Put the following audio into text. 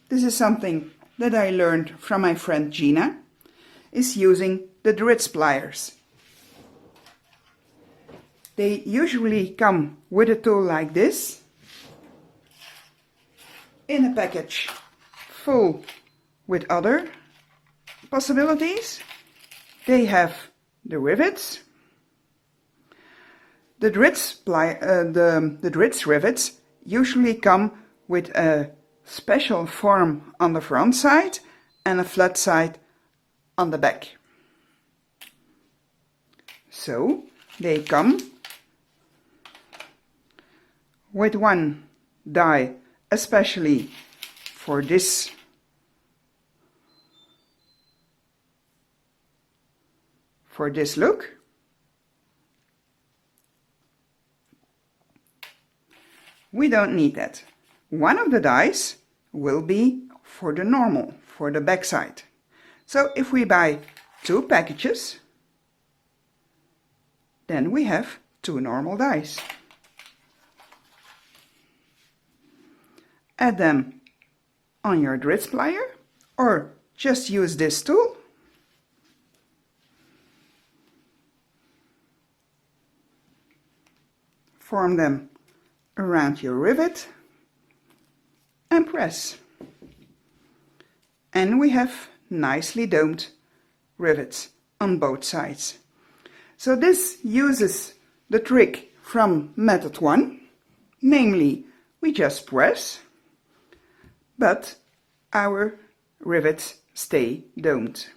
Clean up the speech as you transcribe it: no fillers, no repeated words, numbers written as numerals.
this is something that I learned from my friend Gina, is using the Dritz pliers. They usually come with a tool like this, in a package full with other possibilities. They have the rivets. The Dritz rivets usually come with a special form on the front side and a flat side on the back. So they come with one die especially for this look. We don't need that. One of the dies will be for the normal, for the back side. So if we buy 2 packages, then we have 2 normal dies. Add them on your Dritz plier or just use this tool. Form them around your rivet and press. And we have nicely domed rivets on both sides. So this uses the trick from method 1, namely we just press, but our rivets stay domed.